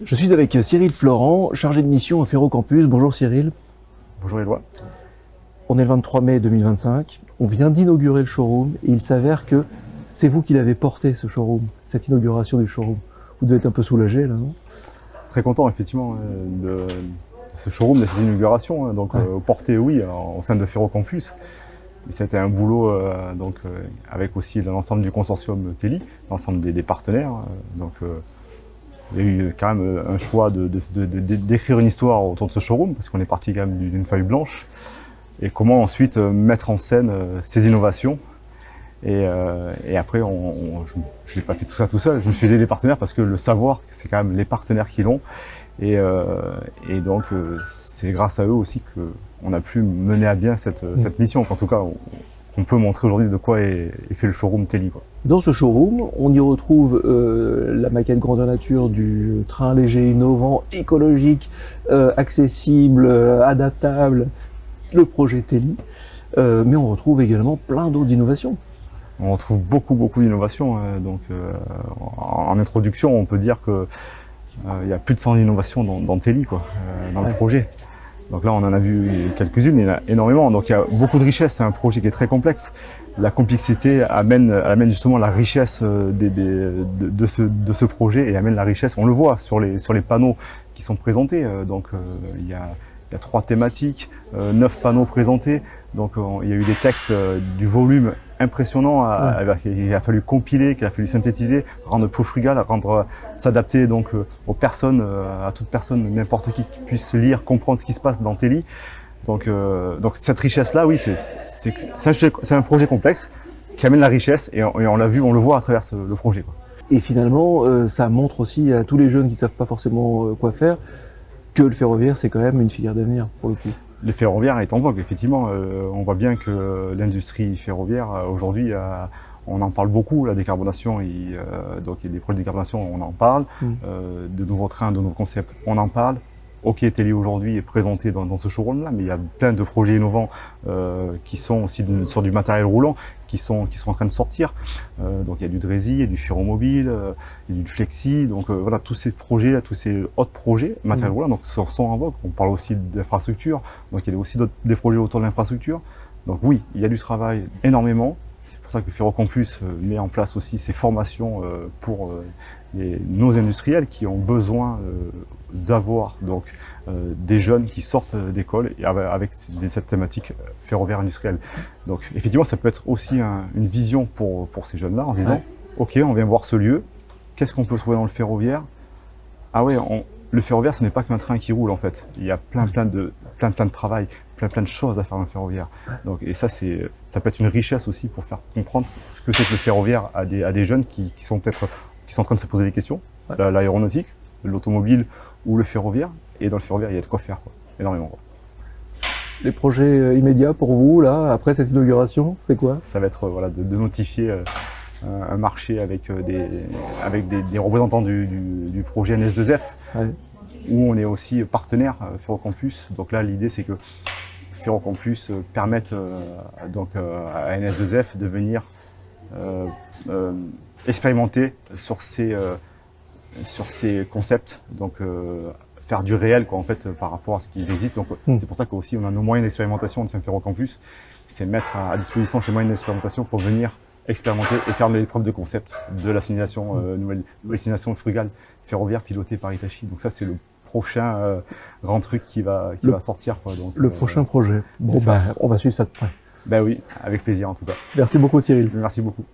Je suis avec Cyril Florent, chargé de mission à Ferrocampus. Bonjour Cyril. Bonjour Éloi. On est le 23 mai 2025, on vient d'inaugurer le showroom et il s'avère que c'est vous qui l'avez porté ce showroom, cette inauguration du showroom. Vous devez être un peu soulagé là, non? Très content effectivement de ce showroom, de cette inauguration. Donc porté oui, au sein de Ferrocampus. C'était un boulot avec aussi l'ensemble du consortium Teli, l'ensemble des partenaires. Il y a eu quand même un choix d'écrire une histoire autour de ce showroom, parce qu'on est parti quand même d'une feuille blanche. Et comment ensuite mettre en scène ces innovations. Et après, je n'ai pas fait tout ça tout seul, je me suis aidé des partenaires, parce que le savoir, c'est quand même les partenaires qui l'ont. Et donc, c'est grâce à eux aussi qu'on a pu mener à bien cette mission. En tout cas, on peut montrer aujourd'hui de quoi est fait le showroom Teli, quoi. Dans ce showroom, on y retrouve la maquette grandeur nature du train léger innovant, écologique, accessible, adaptable, le projet Teli. Mais on retrouve également plein d'autres innovations. On retrouve beaucoup d'innovations. En introduction, on peut dire que il y a plus de 100 innovations dans Teli, quoi, dans le projet. Donc là, on en a vu quelques-unes, il y en a énormément. Donc il y a beaucoup de richesse, c'est un projet qui est très complexe. La complexité amène justement la richesse de ce projet et amène la richesse. On le voit sur les panneaux qui sont présentés. Il y a 3 thématiques, 9 panneaux présentés. Donc il y a eu des textes du volume impressionnant, qu'il a fallu compiler, qu'il a fallu synthétiser, rendre plus frugal, s'adapter donc aux personnes, à toute personne, n'importe qui puisse lire, comprendre ce qui se passe dans Teli. Donc cette richesse-là, oui, c'est un projet complexe qui amène la richesse et on l'a vu, on le voit à travers le projet, quoi. Et finalement, ça montre aussi à tous les jeunes qui ne savent pas forcément quoi faire que le ferroviaire, c'est quand même une filière d'avenir, pour le coup. Le ferroviaire est en vogue, effectivement. On voit bien que l'industrie ferroviaire, aujourd'hui, on en parle beaucoup, la décarbonation. Donc il y a des projets de décarbonation, on en parle. De nouveaux trains, de nouveaux concepts, on en parle. OK, Teli aujourd'hui est présenté dans ce showroom-là, mais il y a plein de projets innovants qui sont aussi sur du matériel roulant, qui sont en train de sortir. Donc il y a du Drési, il y a du Ferromobile, il y a du Flexi. Donc voilà, tous ces projets-là, tous ces autres projets matériel roulant donc, sont en vogue. On parle aussi d'infrastructures, donc il y a aussi des projets autour de l'infrastructure. Donc oui, il y a du travail énormément. C'est pour ça que Ferrocampus met en place aussi ces formations pour nos industriels qui ont besoin d'avoir des jeunes qui sortent d'école avec cette thématique ferroviaire industrielle. Donc effectivement, ça peut être aussi une vision pour ces jeunes-là en disant OK, on vient voir ce lieu, qu'est-ce qu'on peut trouver dans le ferroviaire? Ah ouais, le ferroviaire, ce n'est pas qu'un train qui roule en fait. Il y a plein de travail, plein de choses à faire dans le ferroviaire. Donc, et ça peut être une richesse aussi pour faire comprendre ce que c'est que le ferroviaire à des jeunes qui sont en train de se poser des questions. L'aéronautique, l'automobile ou le ferroviaire. Et dans le ferroviaire, il y a de quoi faire, quoi. Énormément, quoi. Les projets immédiats pour vous, là, après cette inauguration, c'est quoi? Ça va être de notifier un marché avec des représentants du projet NS2F, où on est aussi partenaire Ferrocampus. Donc là, l'idée, c'est que Ferrocampus permette à NS2F de venir expérimenter sur ces concepts, donc faire du réel, quoi, en fait, par rapport à ce qui existe. Donc c'est pour ça qu'aussi on a nos moyens d'expérimentation au sein de Ferrocampus, c'est mettre à disposition ces moyens d'expérimentation pour venir expérimenter et faire l'épreuve de concept de la signalisation nouvelle signalisation frugale ferroviaire pilotée par Hitachi. Donc ça, c'est le prochain grand truc qui va sortir, quoi. Donc, le prochain projet. Bon, on va suivre ça de près. Ben oui, avec plaisir en tout cas. Merci beaucoup Cyril. Merci beaucoup.